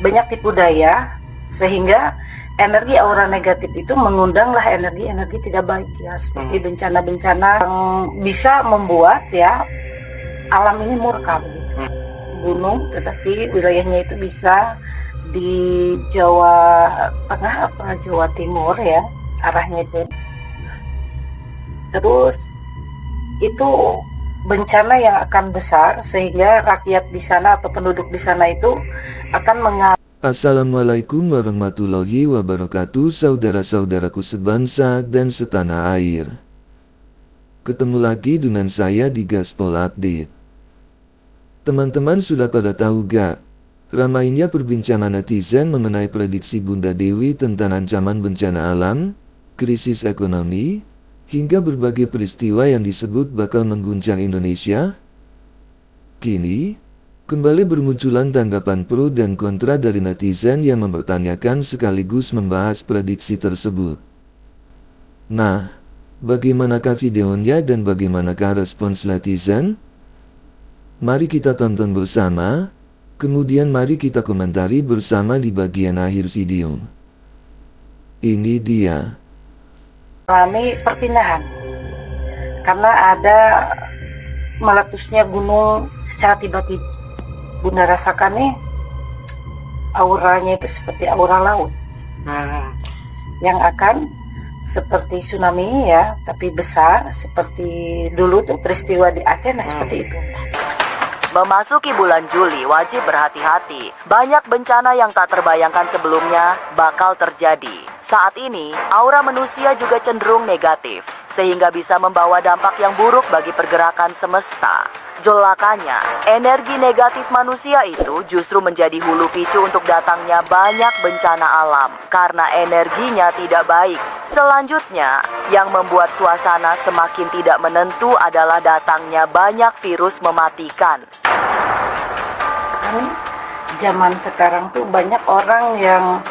banyak tipu daya sehingga energi aura negatif itu mengundanglah energi-energi tidak baik ya, seperti bencana-bencana yang bisa membuat ya alam ini murka begitu. Gunung, tetapi wilayahnya itu bisa di Jawa Tengah apa Jawa Timur ya, arahnya itu. Terus itu bencana yang akan besar sehingga rakyat di sana atau penduduk di sana itu akan mengalami. Assalamualaikum warahmatullahi wabarakatuh, saudara-saudaraku sebangsa dan setanah air. Ketemu lagi dengan saya di Gaspol Update. Teman-teman sudah pada tahu gak? Ramainya perbincangan netizen mengenai prediksi Bunda Dewi tentang ancaman bencana alam, krisis ekonomi, hingga berbagai peristiwa yang disebut bakal mengguncang Indonesia. Kini, kembali bermunculan tanggapan pro dan kontra dari netizen yang mempertanyakan sekaligus membahas prediksi tersebut. Nah, bagaimanakah videonya dan bagaimanakah respons netizen? Mari kita tonton bersama, kemudian mari kita komentari bersama di bagian akhir video. Ini dia. Mengalami perpindahan karena ada meletusnya gunung secara tiba-tiba. Bunda rasakan nih auranya itu seperti aura laut yang akan seperti tsunami ya, tapi besar seperti dulu tuh peristiwa di Aceh, nah seperti itu. Memasuki bulan Juli wajib berhati-hati. Banyak bencana yang tak terbayangkan sebelumnya bakal terjadi. Saat ini, aura manusia juga cenderung negatif, sehingga bisa membawa dampak yang buruk bagi pergerakan semesta. Jolakannya, energi negatif manusia itu justru menjadi hulu picu untuk datangnya banyak bencana alam, karena energinya tidak baik. Selanjutnya, yang membuat suasana semakin tidak menentu adalah datangnya banyak virus mematikan. Zaman sekarang tuh banyak orang yang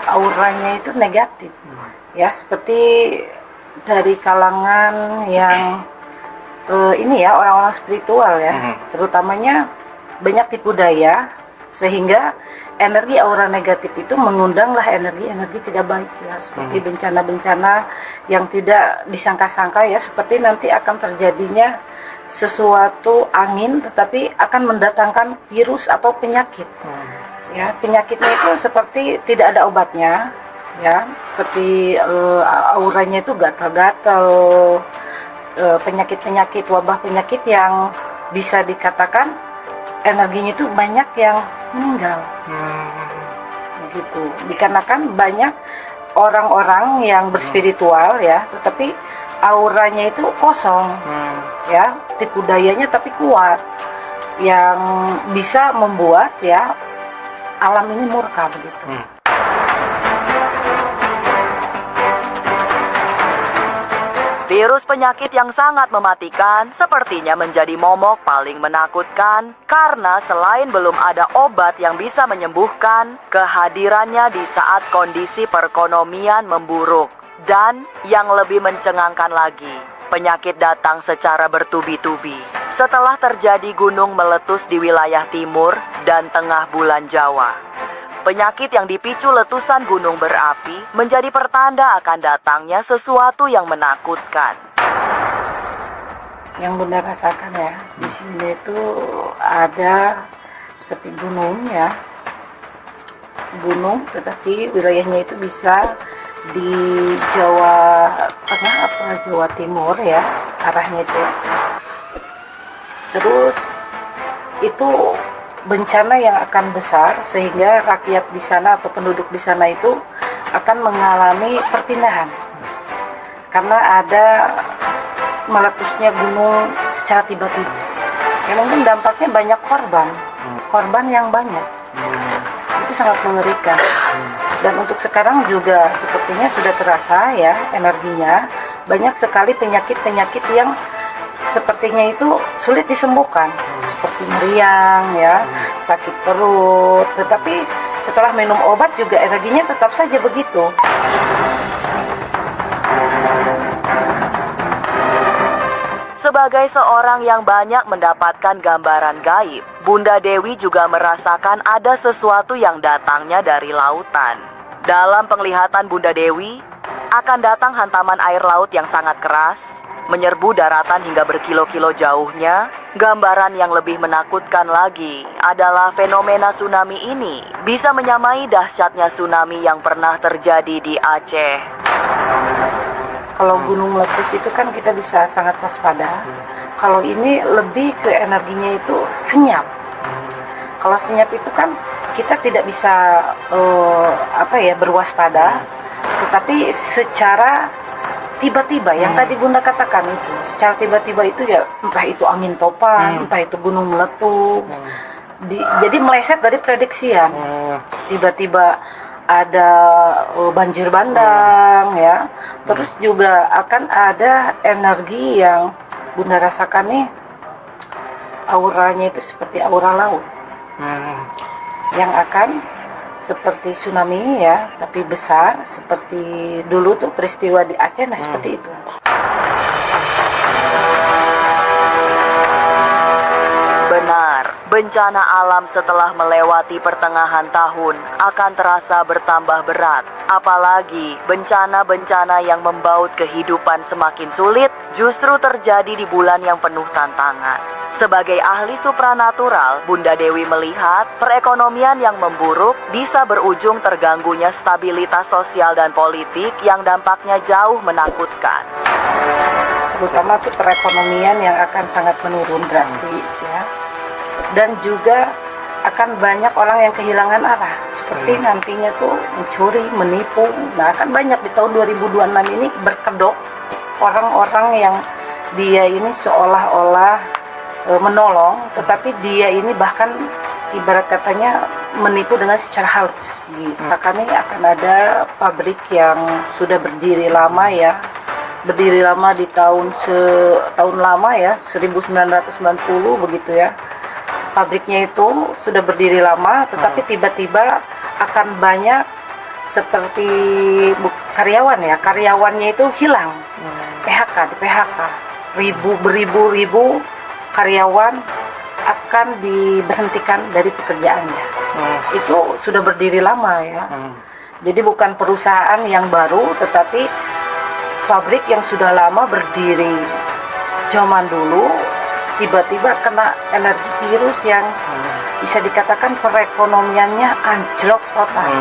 auranya itu negatif ya, seperti dari kalangan yang ini ya, orang-orang spiritual ya, terutamanya banyak tipu daya sehingga energi aura negatif itu mengundanglah energi-energi tidak baik ya, seperti bencana-bencana yang tidak disangka-sangka ya, seperti nanti akan terjadinya sesuatu angin tetapi akan mendatangkan virus atau penyakit. Ya, penyakitnya itu seperti tidak ada obatnya ya, seperti auranya itu gatal-gatal, penyakit-penyakit, wabah penyakit yang bisa dikatakan energinya itu banyak yang meninggal. Begitu. Dikarenakan banyak orang-orang yang berspiritual ya, tetapi auranya itu kosong. Ya, tipu dayanya tapi kuat, yang bisa membuat ya alam ini murka begitu. Virus penyakit yang sangat mematikan sepertinya menjadi momok paling menakutkan karena selain belum ada obat yang bisa menyembuhkan, kehadirannya di saat kondisi perekonomian memburuk. Dan yang lebih mencengangkan lagi, penyakit datang secara bertubi-tubi. Setelah terjadi gunung meletus di wilayah timur dan tengah bulan Jawa. Penyakit yang dipicu letusan gunung berapi menjadi pertanda akan datangnya sesuatu yang menakutkan. Yang Bunda rasakan ya, di sini itu ada seperti gunung ya. Gunung, tetapi wilayahnya itu bisa di Jawa Tengah apa Jawa Timur ya, arahnya itu. Terus itu bencana yang akan besar sehingga rakyat di sana atau penduduk di sana itu akan mengalami perpindahan karena ada meletusnya gunung secara tiba-tiba. Ya mungkin dampaknya banyak korban yang banyak. Itu sangat mengerikan. Dan untuk sekarang juga sepertinya sudah terasa ya energinya, banyak sekali penyakit-penyakit yang sepertinya itu sulit disembuhkan, seperti meriang ya, sakit perut, tetapi setelah minum obat juga energinya tetap saja begitu. Sebagai seorang yang banyak mendapatkan gambaran gaib Bunda Dewi juga merasakan ada sesuatu yang datangnya dari lautan. Dalam penglihatan Bunda Dewi, akan datang hantaman air laut yang sangat keras, menyerbu daratan hingga berkilo-kilo jauhnya. Gambaran yang lebih menakutkan lagi adalah fenomena tsunami ini bisa menyamai dahsyatnya tsunami yang pernah terjadi di Aceh. Kalau gunung meletus itu kan kita bisa sangat waspada. Kalau ini lebih ke energinya itu senyap. Kalau senyap itu kan kita tidak bisa berwaspada, tetapi secara tiba-tiba yang tadi Bunda katakan itu, secara tiba-tiba itu ya entah itu angin topan, entah itu gunung meletus. Jadi meleset dari prediksian. Tiba-tiba ada banjir bandang ya. Terus juga akan ada energi yang Bunda rasakan nih, auranya itu seperti aura laut. Yang akan seperti tsunami ya, tapi besar seperti dulu tuh peristiwa di Aceh, nah seperti itu. Benar, bencana alam setelah melewati pertengahan tahun akan terasa bertambah berat. Apalagi bencana-bencana yang membaut kehidupan semakin sulit justru terjadi di bulan yang penuh tantangan. Sebagai ahli supranatural, Bunda Dewi melihat perekonomian yang memburuk bisa berujung terganggunya stabilitas sosial dan politik yang dampaknya jauh menakutkan. Terutama tuh perekonomian yang akan sangat menurun drastis ya. Dan juga akan banyak orang yang kehilangan arah. Seperti nantinya tuh mencuri, menipu. Nah akan banyak di tahun 2026 ini berkedok orang-orang yang dia ini seolah-olah menolong, tetapi dia ini bahkan ibarat katanya menipu dengan secara halus. Makanya akan ada pabrik yang sudah berdiri lama ya, berdiri lama di tahun lama ya, 1990 begitu ya. Pabriknya itu sudah berdiri lama, tetapi tiba-tiba akan banyak seperti karyawan ya, karyawannya itu hilang, PHK, di PHK, beribu-ribu karyawan akan diberhentikan dari pekerjaannya. Itu sudah berdiri lama ya. Jadi bukan perusahaan yang baru, tetapi pabrik yang sudah lama berdiri. Zaman dulu tiba-tiba kena energi virus yang bisa dikatakan perekonomiannya anjlok total.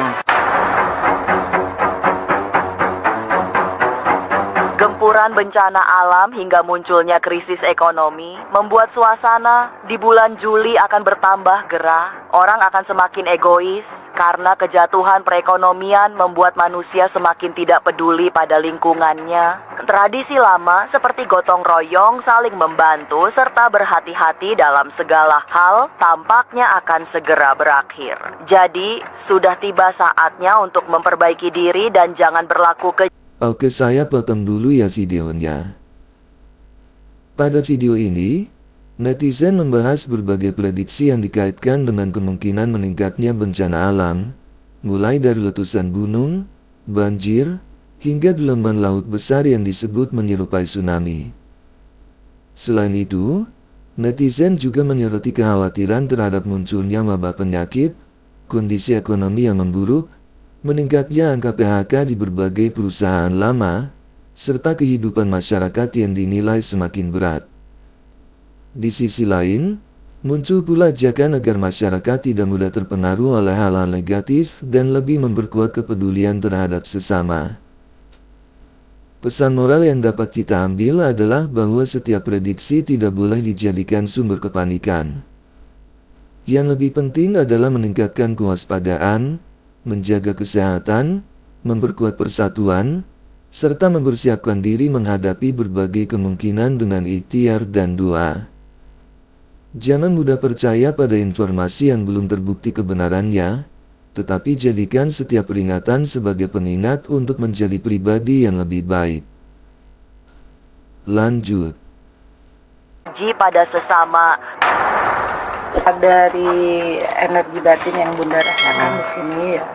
Gempuran bencana alam hingga munculnya krisis ekonomi membuat suasana di bulan Juli akan bertambah gerah. Orang akan semakin egois karena kejatuhan perekonomian membuat manusia semakin tidak peduli pada lingkungannya. Tradisi lama seperti gotong royong, saling membantu, serta berhati-hati dalam segala hal tampaknya akan segera berakhir. Jadi, sudah tiba saatnya untuk memperbaiki diri dan jangan berlaku Oke, saya potong dulu ya videonya. Pada video ini, netizen membahas berbagai prediksi yang dikaitkan dengan kemungkinan meningkatnya bencana alam, mulai dari letusan gunung, banjir, hingga gelombang laut besar yang disebut menyerupai tsunami. Selain itu, netizen juga menyoroti kekhawatiran terhadap munculnya wabah penyakit, kondisi ekonomi yang memburuk, meningkatnya angka PHK di berbagai perusahaan lama, serta kehidupan masyarakat yang dinilai semakin berat. Di sisi lain, muncul pula ajakan agar masyarakat tidak mudah terpengaruh oleh hal-hal negatif dan lebih memperkuat kepedulian terhadap sesama. Pesan moral yang dapat kita ambil adalah bahwa setiap prediksi tidak boleh dijadikan sumber kepanikan. Yang lebih penting adalah meningkatkan kewaspadaan, menjaga kesehatan, memperkuat persatuan, serta mempersiapkan diri menghadapi berbagai kemungkinan dengan ikhtiar dan doa. Jangan mudah percaya pada informasi yang belum terbukti kebenarannya, tetapi jadikan setiap peringatan sebagai pengingat untuk menjadi pribadi yang lebih baik. Lanjut. pada sesama. Dari energi batin yang Bunda rasakan di sini ya,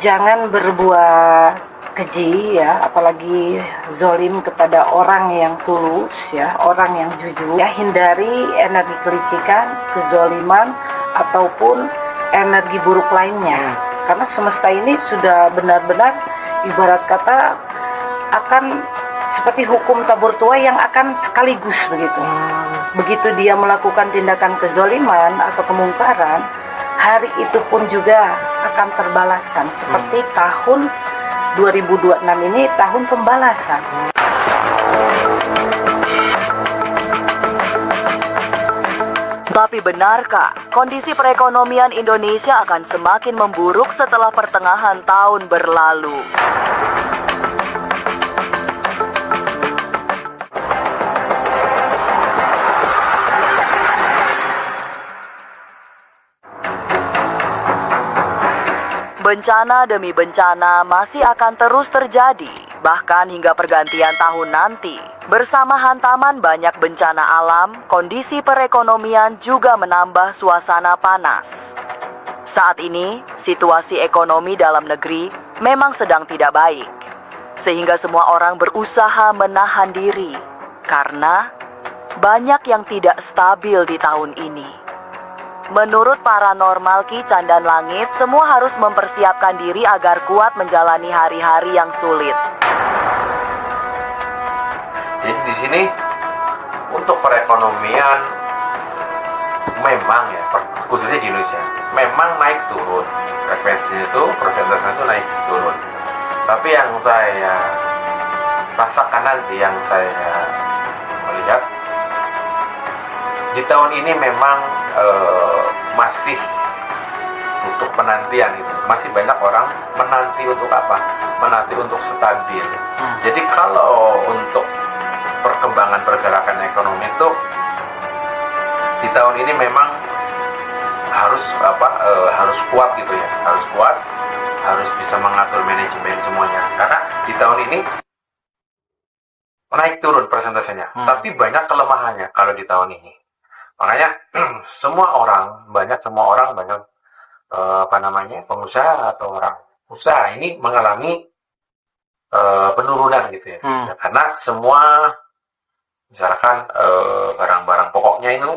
jangan berbuat keji ya, apalagi zolim kepada orang yang tulus ya, orang yang jujur ya. Hindari energi kelicikan, kezoliman ataupun energi buruk lainnya, karena semesta ini sudah benar-benar ibarat kata akan seperti hukum tabur tuai yang akan sekaligus begitu. Begitu dia melakukan tindakan kezoliman atau kemungkaran, hari itu pun juga akan terbalaskan. Seperti tahun 2026 ini tahun pembalasan. Tapi benarkah kondisi perekonomian Indonesia akan semakin memburuk setelah pertengahan tahun berlalu? Bencana demi bencana masih akan terus terjadi, bahkan hingga pergantian tahun nanti. Bersama hantaman banyak bencana alam, kondisi perekonomian juga menambah suasana panas. Saat ini, situasi ekonomi dalam negeri memang sedang tidak baik, sehingga semua orang berusaha menahan diri, karena banyak yang tidak stabil di tahun ini. Menurut paranormal Ki Candan Langit, semua harus mempersiapkan diri agar kuat menjalani hari-hari yang sulit. Jadi di sini untuk perekonomian memang ya, khususnya di Indonesia, memang naik turun. Frekuensi itu, persentase itu naik turun. Tapi yang saya rasakan nanti, yang saya melihat di tahun ini memang masih untuk penantian itu. Masih banyak orang menanti untuk apa? Menanti untuk stabil. Jadi kalau untuk perkembangan pergerakan ekonomi itu di tahun ini memang harus harus kuat gitu ya, harus kuat, harus bisa mengatur manajemen semuanya. Karena di tahun ini naik turun persentasenya, tapi banyak kelemahannya kalau di tahun ini. Makanya banyak pengusaha atau orang usaha ini mengalami penurunan gitu ya. Ya, karena semua misalkan barang-barang pokoknya itu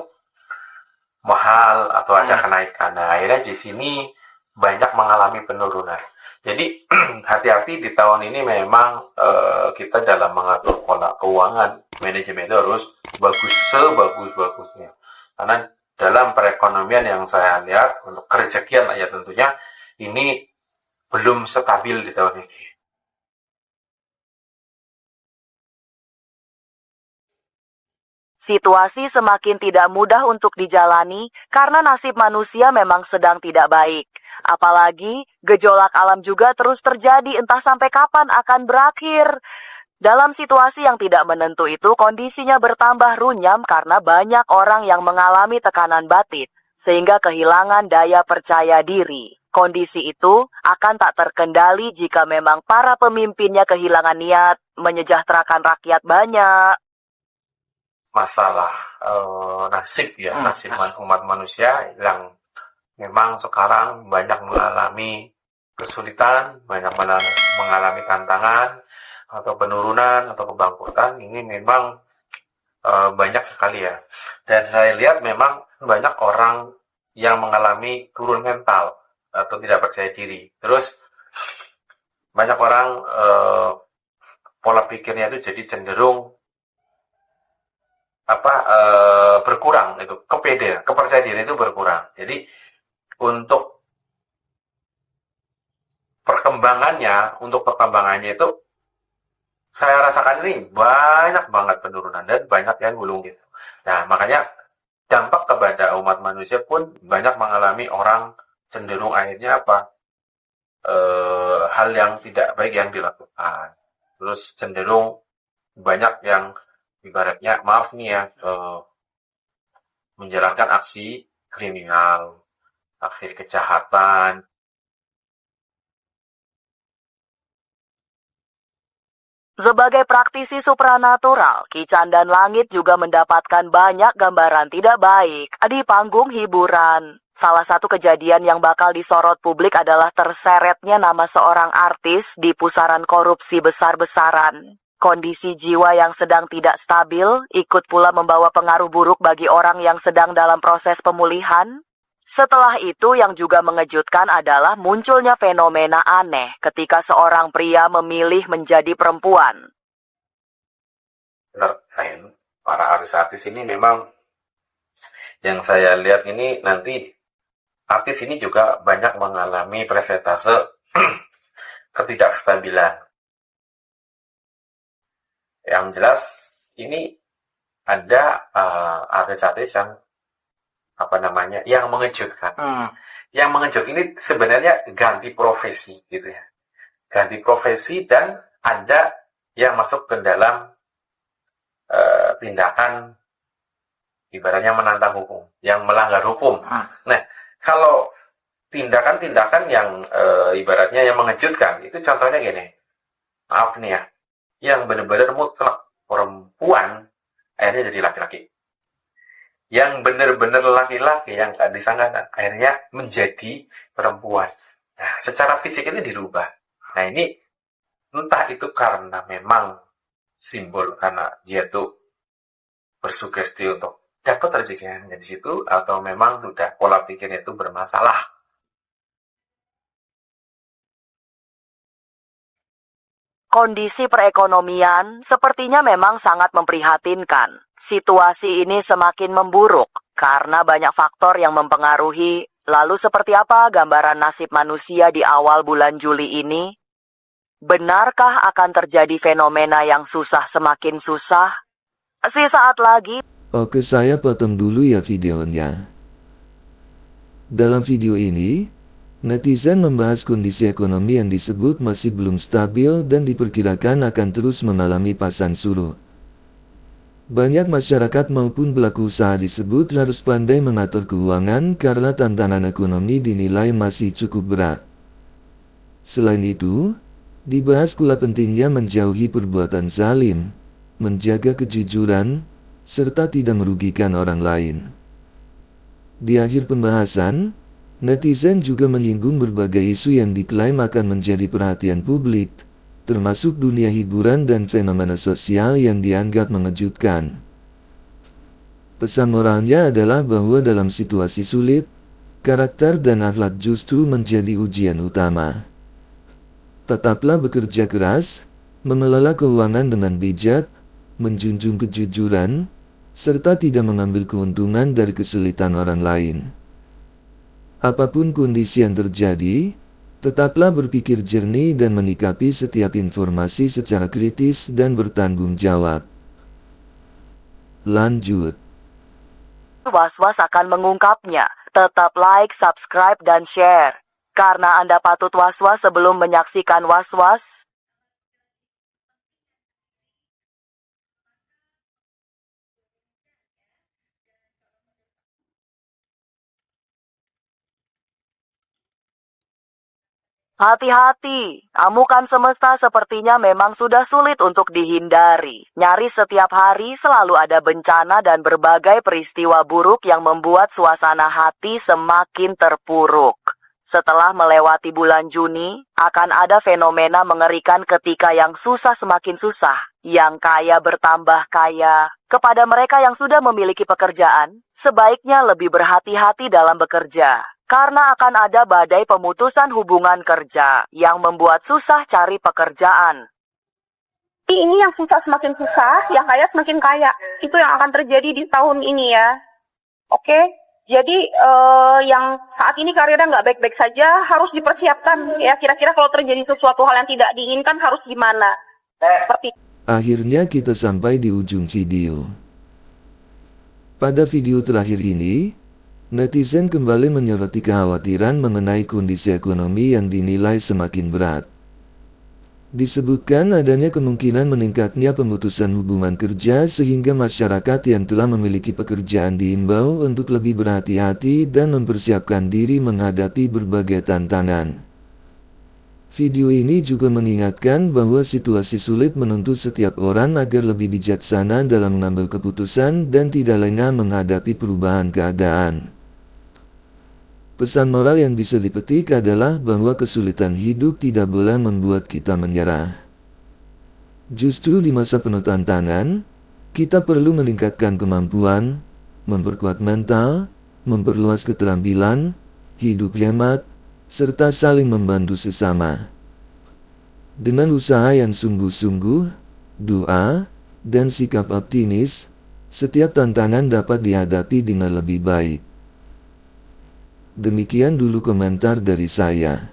mahal atau ada kenaikan. Nah, akhirnya di sini banyak mengalami penurunan. Jadi hati-hati di tahun ini memang kita dalam mengatur pola keuangan, manajemen itu harus sebagus-bagusnya. Karena dalam perekonomian yang saya lihat untuk kerejekian ya tentunya ini belum stabil di tahun ini. Situasi semakin tidak mudah untuk dijalani karena nasib manusia memang sedang tidak baik. Apalagi gejolak alam juga terus terjadi, entah sampai kapan akan berakhir. Dalam situasi yang tidak menentu itu, kondisinya bertambah runyam karena banyak orang yang mengalami tekanan batin, sehingga kehilangan daya percaya diri. Kondisi itu akan tak terkendali jika memang para pemimpinnya kehilangan niat menyejahterakan rakyat banyak. Masalah nasib umat manusia yang memang sekarang banyak mengalami kesulitan, banyak mengalami tantangan atau penurunan atau kebangkrutan, ini memang banyak sekali ya. Dan saya lihat memang banyak orang yang mengalami turun mental atau tidak percaya diri. Terus banyak orang pola pikirnya itu jadi cenderung berkurang, itu kepercayaan diri itu berkurang. Jadi untuk perkembangannya itu saya rasakan ini banyak banget penurunan dan banyak yang gulung gitu. Nah, makanya dampak kepada umat manusia pun banyak mengalami orang cenderung akhirnya hal yang tidak baik yang dilakukan. Terus cenderung banyak yang ibaratnya menjalankan aksi kriminal, aksi kejahatan. Sebagai praktisi supranatural, Kican dan Langit juga mendapatkan banyak gambaran tidak baik di panggung hiburan. Salah satu kejadian yang bakal disorot publik adalah terseretnya nama seorang artis di pusaran korupsi besar-besaran. Kondisi jiwa yang sedang tidak stabil ikut pula membawa pengaruh buruk bagi orang yang sedang dalam proses pemulihan. Setelah itu yang juga mengejutkan adalah munculnya fenomena aneh ketika seorang pria memilih menjadi perempuan. Benar, para artis-artis ini memang yang saya lihat ini nanti artis ini juga banyak mengalami persentase ketidakstabilan. Yang jelas ini ada artis-artis yang mengejutkan. Yang mengejutkan ini sebenarnya ganti profesi gitu ya. Ganti profesi dan ada yang masuk ke dalam tindakan ibaratnya menantang hukum, yang melanggar hukum. Nah, kalau tindakan-tindakan yang ibaratnya yang mengejutkan, itu contohnya gini. Maaf nih ya, yang benar-benar mutlak perempuan akhirnya jadi laki-laki. Yang benar-benar laki-laki yang tak disangkakan akhirnya menjadi perempuan. Nah, secara fisik ini dirubah. Nah, ini entah itu karena memang simbol karena dia tuh bersugesti untuk dapat rezekinya di situ, atau memang sudah pola pikirnya itu bermasalah. Kondisi perekonomian sepertinya memang sangat memprihatinkan. Situasi ini semakin memburuk karena banyak faktor yang mempengaruhi. Lalu seperti apa gambaran nasib manusia di awal bulan Juli ini? Benarkah akan terjadi fenomena yang susah semakin susah? Sesaat lagi. Oke, saya potong dulu ya videonya. Dalam video ini, netizen membahas kondisi ekonomi yang disebut masih belum stabil dan diperkirakan akan terus mengalami pasang surut. Banyak masyarakat maupun pelaku usaha disebut harus pandai mengatur keuangan karena tantangan ekonomi dinilai masih cukup berat. Selain itu, dibahas pula pentingnya menjauhi perbuatan zalim, menjaga kejujuran, serta tidak merugikan orang lain. Di akhir pembahasan, netizen juga menyinggung berbagai isu yang diklaim akan menjadi perhatian publik, termasuk dunia hiburan dan fenomena sosial yang dianggap mengejutkan. Pesan moralnya adalah bahwa dalam situasi sulit, karakter dan akhlak justru menjadi ujian utama. Tetaplah bekerja keras, mengelola keuangan dengan bijak, menjunjung kejujuran, serta tidak mengambil keuntungan dari kesulitan orang lain. Apapun kondisi yang terjadi, tetaplah berpikir jernih dan menyikapi setiap informasi secara kritis dan bertanggung jawab. Lanjut. Was-was akan mengungkapnya. Tetap like, subscribe, dan share. Karena Anda patut was-was sebelum menyaksikan was-was. Hati-hati, amukan semesta sepertinya memang sudah sulit untuk dihindari. Nyaris setiap hari selalu ada bencana dan berbagai peristiwa buruk yang membuat suasana hati semakin terpuruk. Setelah melewati bulan Juni, akan ada fenomena mengerikan ketika yang susah semakin susah, yang kaya bertambah kaya. Kepada mereka yang sudah memiliki pekerjaan, sebaiknya lebih berhati-hati dalam bekerja. Karena akan ada badai pemutusan hubungan kerja yang membuat susah cari pekerjaan. Ini yang susah semakin susah, yang kaya semakin kaya. Itu yang akan terjadi di tahun ini ya. Oke, jadi yang saat ini karirnya nggak baik-baik saja harus dipersiapkan ya. Kira-kira kalau terjadi sesuatu hal yang tidak diinginkan harus gimana? Seperti Akhirnya kita sampai di ujung video. Pada video terakhir ini, netizen kembali menyoroti kekhawatiran mengenai kondisi ekonomi yang dinilai semakin berat. Disebutkan adanya kemungkinan meningkatnya pemutusan hubungan kerja sehingga masyarakat yang telah memiliki pekerjaan diimbau untuk lebih berhati-hati dan mempersiapkan diri menghadapi berbagai tantangan. Video ini juga mengingatkan bahwa situasi sulit menuntut setiap orang agar lebih bijaksana dalam mengambil keputusan dan tidak lengah menghadapi perubahan keadaan. Pesan moral yang bisa dipetik adalah bahwa kesulitan hidup tidak boleh membuat kita menyerah. Justru di masa penuh tantangan, kita perlu meningkatkan kemampuan, memperkuat mental, memperluas keterampilan, hidup hemat, serta saling membantu sesama. Dengan usaha yang sungguh-sungguh, doa, dan sikap optimis, setiap tantangan dapat dihadapi dengan lebih baik. Demikian dulu komentar dari saya.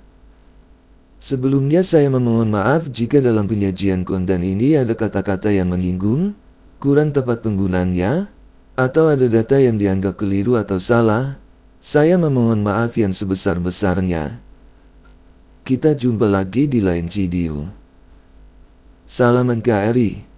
Sebelumnya saya memohon maaf jika dalam penyajian konten ini ada kata-kata yang menyinggung, kurang tepat penggunaannya, atau ada data yang dianggap keliru atau salah. Saya memohon maaf yang sebesar-besarnya. Kita jumpa lagi di lain video. Salam NKRI.